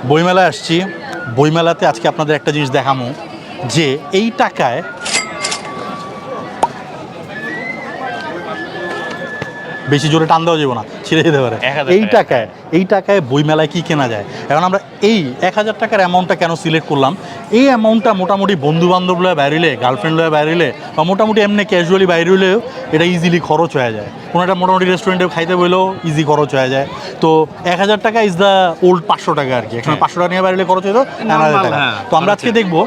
বইমেলায় আসছি। বইমেলাতে আজকে আপনাদের একটা জিনিস দেখামো যে এই টাকায় বেশি জোরে টান দেওয়া যাবে না, ছিঁড়ে যেতে পারে। এই টাকায় বইমেলায় কি কেনা যায়? এখন আমরা এই 1000 টাকার অ্যামাউন্টটা কেন সিলেক্ট করলাম? এই অ্যামাউন্টটা মোটামুটি বন্ধু বান্ধব লয়ে বাইরেলে, গার্লফ্রেন্ড লয়ে বাইরেলে, বা মোটামুটি এমনি ক্যাজুয়ালি বাইরে হলেও এটা ইজিলি খরচ হয়ে যায়। কোনো একটা মোটামুটি রেস্টুরেন্টে খাইতে বললেও ইজি খরচ হয়ে যায়। তো 1000 টাকা ইজ দ্য ওল্ড 500 টাকা আর কি। একসময় 500 টাকা নিয়ে বাইরে খরচ হতো 1000 টাকা। তো আমরা আজকে দেখবো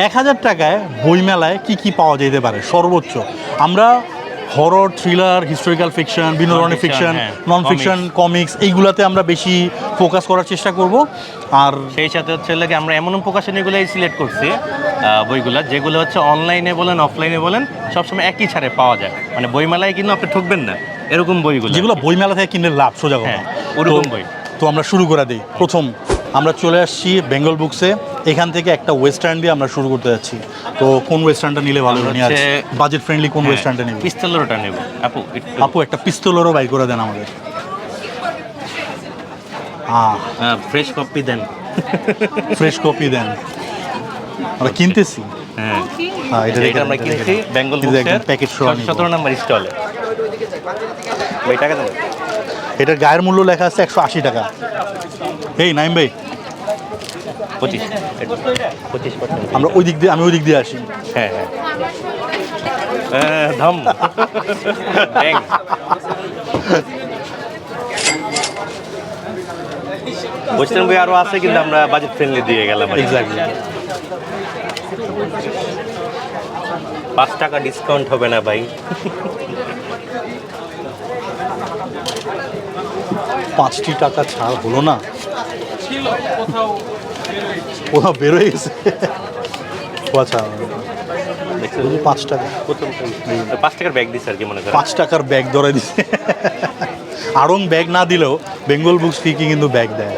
1000 টাকায় বইমেলায় কি কি পাওয়া যেতে পারে সর্বোচ্চ। আমরা হরর, থ্রিলার, হিস্টোরিক্যাল ফিকশন, বিভিন্ন ধরনের ফিকশন, নন ফিকশন, কমিক্স, এইগুলাতে আমরা বেশি ফোকাস করার চেষ্টা করব। আর সেই সাথে হচ্ছে লাগে আমরা এমন প্রকাশনীগুলোই সিলেক্ট করছি বইগুলো, যেগুলো হচ্ছে অনলাইনে বলেন অফলাইনে বলেন সবসময় একই ছাড়ে পাওয়া যায়। মানে বইমেলায় কিন্তু আপনি ঠকবেন না, এরকম বইগুলো, যেগুলো বইমেলা থেকে কিনলে লাভ, সোজা কথা। ওরকম বই। তো আমরা শুরু করে দিই। প্রথম আমরা চলে আসছি বেঙ্গল বুকসে। এখান থেকে একটা ওয়েস্টার্ন দিয়ে আমরা শুরু করতে যাচ্ছি। তো কোন ওয়েস্টার্নটা নিলে ভালো হবে? বাজেট ফ্রেন্ডলি কোন ওয়েস্টার্নটা নেব? পিস্তলেরটা নেব। আপু একটা পিস্তলেরও বাই করে দেন আমাদের। ফ্রেশ কপি দেন। ফ্রেশ কপি দেন, আমরা কিনতেছি। হ্যাঁ, এটা আমরা কিনছি বেঙ্গল বুকসের প্যাকেট সহ 17 নম্বর স্টলে। ভাই টাকা দেন। এটার গায়ের মূল্য লেখা আছে 180 টাকা। এই নাইম ভাই 25%। আমরা ওই দিক দিয়ে, আমি ওই দিক দিয়ে আসি। হ্যাঁ ধাম ওয়েস্টার্ন বই আরো আছে, কিন্তু আমরা বাজেট ফ্রেন্ডলি দিয়ে গেলাম। এক্স্যাক্টলি। 5 টাকা ডিসকাউন্ট হবে না ভাই? 5টি টাকা ছাড় হলো না, কোথাও বেরোয় গেছে। আচ্ছা 5 টাকা, 5 টাকার ব্যাগ দিচ্ছে আর কি, মনে করেন 5 টাকার ব্যাগ ধরে দিচ্ছে। আড়ং ব্যাগ না দিলেও বেঙ্গল বুকস ফিকি কিন্তু ব্যাগ দেয়।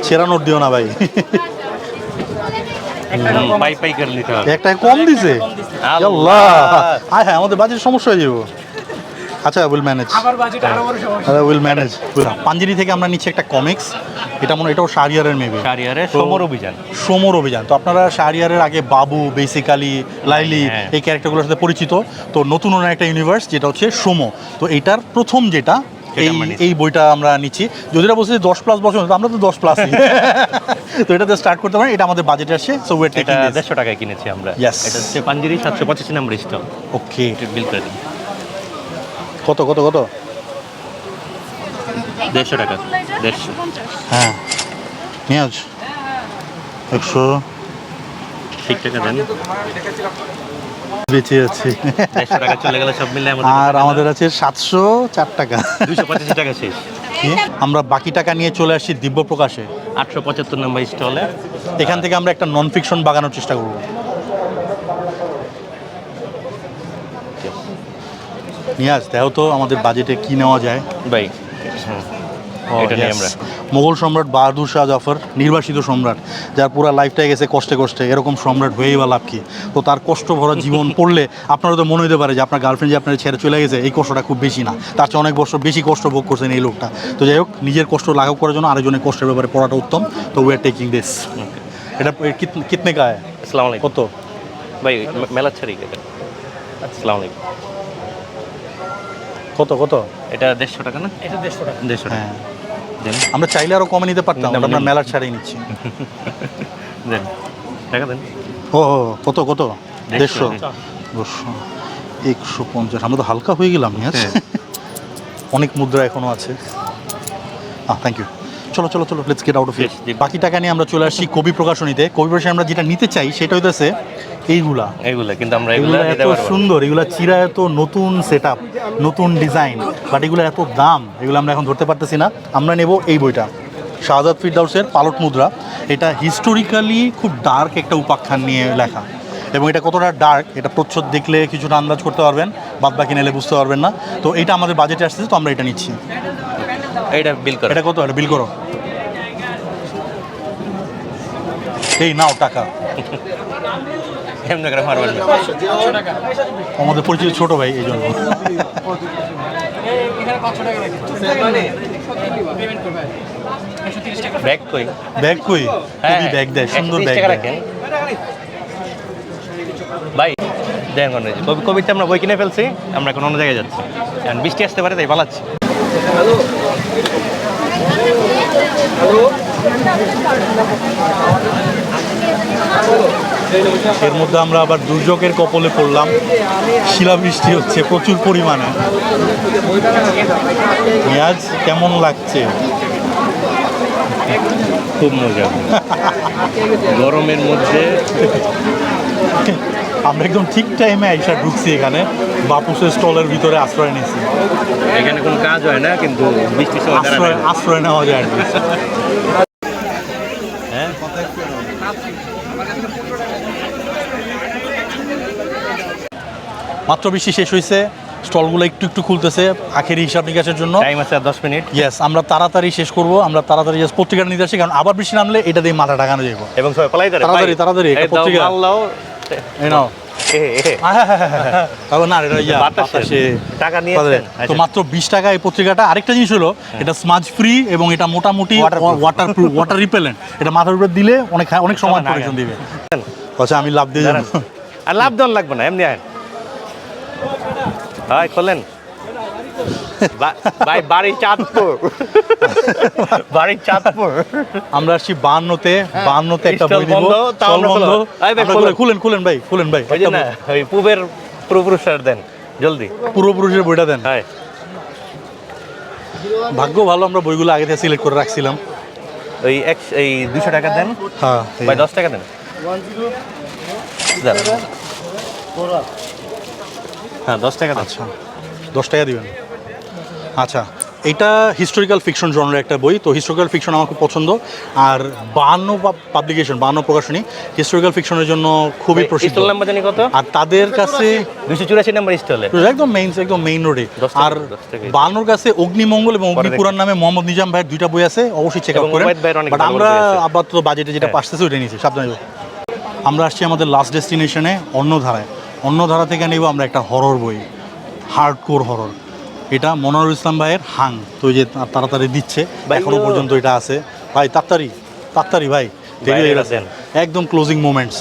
ছেঁড়া নোট দিও না ভাই। পাই করে নিতে হবে। একটা কম দিছে, আল্লাহ। হ্যাঁ, আমাদের বাজেট সমস্যা হয়ে যাবো। আচ্ছা will manage, will manage. Panjeree থেকে আমরা নিচ্ছি একটা কমিক্স। এটা মনে, এটাও শাহরিয়ারের মেবি, শাহরিয়ারের সমর অভিযান। সমর অভিযান। তো আপনারা শাহরিয়ারের আগে বাবু, বেসিক্যালি লাইলি, এই ক্যারেক্টারগুলোর সাথে পরিচিত। তো নতুন একটা ইউনিভার্স যেটা হচ্ছে সোমো। তো এইটার প্রথম যেটা এই বইটা আমরা নিচ্ছি। যদিরা বলছি 10+ বছর, আমরা তো 10+। তো এটাতে স্টার্ট করতে পারেন। এটা আমাদের বাজেটে আসছে। সো ওয়েট, এটা 150 টাকায় কিনেছি আমরা। এটা হচ্ছে পাঞ্জিরি 785 নম্বর স্টল। ওকে, বিল করে দিন। কত কত কত? 150 টাকা। 150। হ্যাঁ, পেঁয়াজ 100 টাকা দেন। বেঁচে আছে 150 টাকা চলে গেল সব মিলে আমাদের। আর আমাদের আছে 704 টাকা। 285 টাকা শেষ। আমরা বাকি টাকা নিয়ে চলে আসছি দিব্য প্রকাশে 875 নম্বর স্টলে। এখান থেকে আমরা একটা নন ফিকশন বাগানোর চেষ্টা করব। নিয়াজ দেখো তো আমাদের বাজেটে কি নেওয়া যায় ভাই। এটা নিয়ে আমরা মোগল সম্রাট বাহাদুর শাহ জাফর, নির্বাসিত সম্রাট, যার পুরো লাইফটাই গেছে কষ্টে কষ্টে। এরকম সম্রাট হয়েই বা লাভ কি? তো তার কষ্ট ভরা জীবন পড়লে আপনারও তো মনে হতে পারে যে আপনার গার্লফ্রেন্ড যে আপনার ছেড়ে চলে গেছে, এই কষ্টটা খুব বেশি না, তার চেয়ে অনেক বছর বেশি কষ্ট ভোগ করছেন এই লোকটা। তো যাই হোক, নিজের কষ্ট লাঘব করার জন্য আরেকজনের কষ্টের ব্যাপারে পড়াটা উত্তম। তো উই আর টেকিং দিস। এটা কিতনে কা হ্যায়? আসসালামু আলাইকুম। কত ভাই মেলা ছাড়ি এটা? আসসালামু আলাইকুম। কত কত? এটা 150 টাকা না? এটা 150 টাকা। 150 টাকা। হ্যাঁ, আমরা চাইলে আরো কমে নিতে পারতাম, আমরা মেলার ছাড়াই নিচ্ছি। দেন টাকা দেন। ও কত কত? 150, 150। আমরা তো হালকা হয়ে গেলাম। অনেক মুদ্রা এখনো আছে। Thank you. চলো চলো চলো, let's get out of it. বাকি টাকা নিয়ে আমরা চলে আসছি কবি প্রকাশনীতে। কবি প্রকাশনী আমরা যেটা নিতে চাই সেটা হইতেছে এইগুলা। কিন্তু আমরা এগুলো এত সুন্দর, এগুলা চিরা, এত নতুন সেট আপ, নতুন ডিজাইন, বাট এগুলো এত দাম, এগুলো আমরা এখন ধরতে পারতেছি না। আমরা নেব এই বইটা, শাহজাদ ফিরদাউসের পালট মুদ্রা। এটা হিস্টোরিক্যালি খুব ডার্ক একটা উপাখ্যান নিয়ে লেখা, এবং এটা কতটা ডার্ক এটা প্রচ্ছদ দেখলে কিছুটা আন্দাজ করতে পারবেন, বাদ বাকি নিলে বুঝতে পারবেন না। তো এটা আমাদের বাজেটে আসতেছে, তো আমরা এটা নিচ্ছি। এটা বিল করো। এটা কত? এটা বিল করো। এই নাও টাকা। এমনি করে মারবেন না। আমাদের পরিচিত ছোট ভাই, এই জন্য। এখানে 500 টাকা রাখি। ব্যাগ কই? ব্যাগ কই? হ্যাঁ, কবি ব্যাগ দেয়, সুন্দর 130 ব্যাগ টাকা দেয়। রাখেন। ভাই দেন কোন কবিতে আমরা বই কিনে ফেলছি, আমরা এখন অন্য জায়গায় যাচ্ছি, এখন বৃষ্টি আসতে পারে তাই পালাচ্ছি। এর মধ্যে আমরা আবার দুর্যোগের কপলে পড়লাম, শিলাবৃষ্টি হচ্ছে প্রচুর পরিমাণে। পেঁয়াজ কেমন লাগছে? খুব মজা গরমের মধ্যে। আমরা একদম ঠিক টাইমে আইসা ঢুকছি এখানে, বাপুসের স্টলের ভিতরে আশ্রয় নিয়েছি। এখানে কোনো কাজ হয় না, কিন্তু বৃষ্টির সময় আশ্রয় নেওয়া যায় আর কি। হ্যাঁ মাত্র বৃষ্টি শেষ হয়েছে, স্টলগুলো একটু একটু খুলতেছে আখেরি হিসাব নিকাশের জন্য। টাইম আছে আর 10 মিনিট। ইয়েস, আমরা তাড়াতাড়ি শেষ করব, আমরা তাড়াতাড়ি জাস্ট পত্রিকাটা নিতে আসি, কারণ আবার বৃষ্টি নামলে এটা দিয়ে মাথা ঢাকানো যাইব। এবং সবাই পালাই ধরে তাড়াতাড়ি, তাড়াতাড়ি, একটা পত্রিকা। আল্লাহ এই নাও। তাহলে না, এটা ইয়া, বাতাসে। টাকা নিয়েছেন তো মাত্র 20 টাকা এই পত্রিকাটা। আরেকটা জিনিস হলো, এটা স্মাজ ফ্রি এবং এটা মোটামুটি ওয়াটারপ্রুফ, ওয়াটার রিপেলেন্ট। এটা মাথার উপরে দিলে অনেক অনেক সময় প্রোটেকশন দিবে। আচ্ছা, আমি লাভ দিয়ে যাবো। আর লাভ দেওয়ার লাগবে না, এমনি আয়। হাই খোলেন ভাই, বাড়ি চাঁদপুর, বাড়ি চাঁদপুর। আমরা আসছি 52-তে, 52-তে একটা বই দিব। স্টল বন্ধ। খুলেন খুলেন ভাই, খুলেন ভাই। ওই যে না, ওই পূবের পূর্বপুরুষের দেন জলদি, পূর্বপুরুষের বইটা দেন। হ্যাঁ ভাগ্য ভালো, আমরা বইগুলো আগে থেকে সিলেক্ট করে রাখছিলাম। এই 200 টাকা দেন। হ্যাঁ ভাই 10 টাকা দেন। হ্যাঁ 10 টাকা দেন। আচ্ছা, 10 টাকা দিবেন। আচ্ছা, এটা হিস্টোরিক্যাল ফিকশন জনরের একটা বই। তো হিস্টোরিক্যাল ফিকশন আমার খুব পছন্দ। আর 52 পাবলিকেশন, 52 প্রকাশনী হিস্টোরিক্যাল ফিকশনের জন্য খুবই প্রসিদ্ধ। স্টল নাম্বার জানি কত? আর তাদের কাছে 284 নাম্বার স্টলে, একদম মেইন রোডে। 10 টাকা, আর 10 টাকা। 52 কাছে অগ্নিমঙ্গল এবং অগ্নিপুরাণ নামে মোহাম্মদ নিজাম ভাইয়ের 2টা বই আছে, অবশ্যই চেক আউট এবং করেন। উবাইদ ভাইয়ের অনেক বাট ভালো আমরা বই আছে। আপাতত বাজেটে যেটা পারতেছি ওইটা নিয়েছি, সাবধানে। আমরা আসছি আমাদের লাস্ট ডেস্টিনেশনে, অন্যধারায়। অন্যধারা থেকে নিব আমরা একটা হরর বই, হার্ডকোর হরর। এটা মনোয়ার ইসলাম ভাইয়ের হাং। তো এই যে তাড়াতাড়ি দিচ্ছে, এখনো পর্যন্ত এটা আছে। ভাই তাড়াতাড়ি তাড়াতাড়ি ভাই, দেরি হয়ে গেছে একদম, ক্লোজিং মোমেন্টস।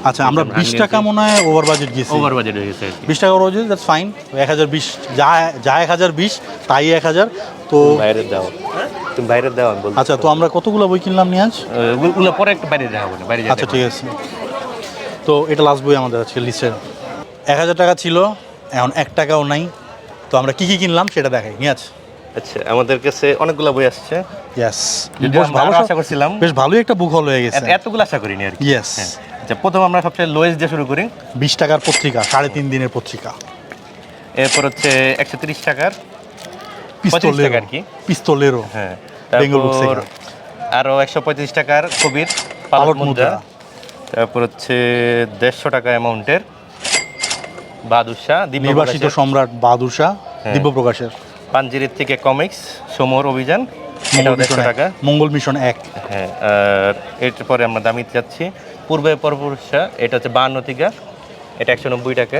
আচ্ছা, আমরা 20 টাকা মনে হয় ওভার বাজেট গেছি। ওভার বাজেট হয়ে গেছে। 20 টাকা ওভার বাজেট, দ্যাটস ফাইন। 1020 যা 1020 তাই 1000। তো বাইরে দাও, তুমি বাইরে দাও আমি বলছি। আচ্ছা, তো আমরা কতগুলো বই কিনলাম নিয়ে আজ? ওগুলো পরে একটু বাইরে যাওয়া হবে না, বাইরে আচ্ছা ঠিক আছে। তো এটা লাস্ট বই আমাদের আজকে লিস্টের। 1000 টাকা ছিল, এখন 1 টাকাও নাই। তো আমরা কি কি কিনলাম সেটা দেখাই নিয়াজ। আচ্ছা, আমাদের কাছে অনেকগুলো বই আসছে। ইয়েস, যদিও আমরা আরো আশা করছিলাম। বেশ ভালোই একটা বুক হল হয়ে গেছে। এতগুলো আশা করিনি আর কি। ইয়েস। আচ্ছা, প্রথম আমরা সবচেয়ে লোয়েস্ট দিয়ে শুরু করি। 20 টাকার পত্রিকা, 3.5 দিনের পত্রিকা। এরপর হচ্ছে 130 টাকার, 25 টাকা আর কি, পিস্তলেরও। হ্যাঁ। বেঙ্গল বুক তারপর আরো 125 টাকার কবির পালক মুদ্রা। তারপর হচ্ছে 150 টাকা অ্যামাউন্টের বাদুশা নির্বাসিত সম্রাট বাহাদুর শাহ দিব্য প্রকাশের। পাঞ্জিরের থেকে কমিক্স সমর অভিযান, এটাও 150 টাকা। মঙ্গল মিশন 1। হ্যাঁ, আর এরপরে আমরা দামিতে যাচ্ছি পূর্বে পরপুরুষা, এটা হচ্ছে 52 থেকে, এটা 190 টাকা।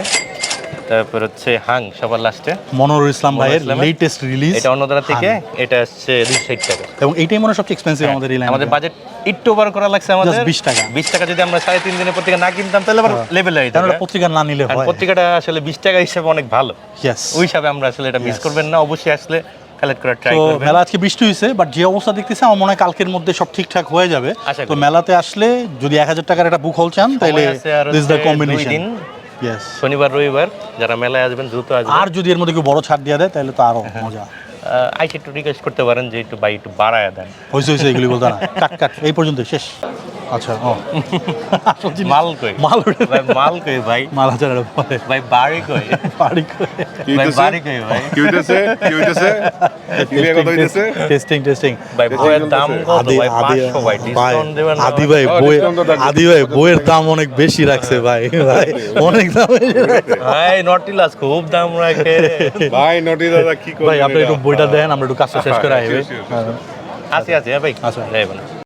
তারপর হচ্ছে হাং সবার লাস্টে, মনোয়ার ইসলাম ভাইয়ের লেটেস্ট রিলিজ, এটা অন্যধারা থেকে, এটা হচ্ছে 260 টাকা। এবং এইটাই মনে হয় সবচেয়ে এক্সপেন্সিভ আমাদের এই লাইনে। আমাদের বাজেট একটু ওভার করা লাগছে আমাদের, 20 টাকা। 20 টাকা যদি আমরা 3.5 দিনের পত্রিকা না কিনতাম তাহলে আবার লেভেল হয়ে যেত। পত্রিকা না নিলে হয়। পত্রিকাটা আসলে 20 টাকা হিসেবে অনেক ভালো। ইয়েস, ওই হিসাবে আমরা আসলে এটা মিস করবেন না, অবশ্যই আসলে কালেক্ট করার ট্রাই তো করবেন। মেলা আজকে বৃষ্টি হয়েছে, বাট যে অবস্থা দেখতেছে আমার মনে হয় কালকের মধ্যে সব ঠিকঠাক হয়ে যাবে। তো মেলাতে আসলে যদি 1000 টাকার একটা বুক হল চান তাহলে দিস দ্য কম্বিনেশন। ইয়েস, শনিবার রবিবার যারা মেলায় আসবেন দ্রুত আসবেন। আর যদি এর মধ্যে কেউ বড় ছাড় দিয়ে দেয় তাহলে তো আরো মজা। আইসে একটু রিকোয়েস্ট করতে পারেন যে একটু ভাই একটু বাড়ায় দেন। হয়েছে এগুলি বলতে না, কাট এই পর্যন্ত শেষ। আচ্ছা, মাল কই? ভাই মাল কই ভাই? মাল আছে না ভাই, বাড়ি কই? বাড়ি কই? ভাই বাড়ি কই ভাই? কি হইতেছে ক্লিয়ার কথা হইতেছে। টেস্টিং ভাই বইয়ের দাম কত ভাই? 500 ভাই, ডিসকাউন্ট দেবেন না? আদি ভাই বইয়ের দাম অনেক বেশি রাখছে ভাই অনেক দাম ভাই। নটিলাস খুব দাম রাখে ভাই। নটি দাদা কি করবেন? ভাই আপনি একটু বইটা দেন, আমরা একটু কাজটা শেষ করে আইবে। আছে ভাই, আচ্ছা। যাইবেন।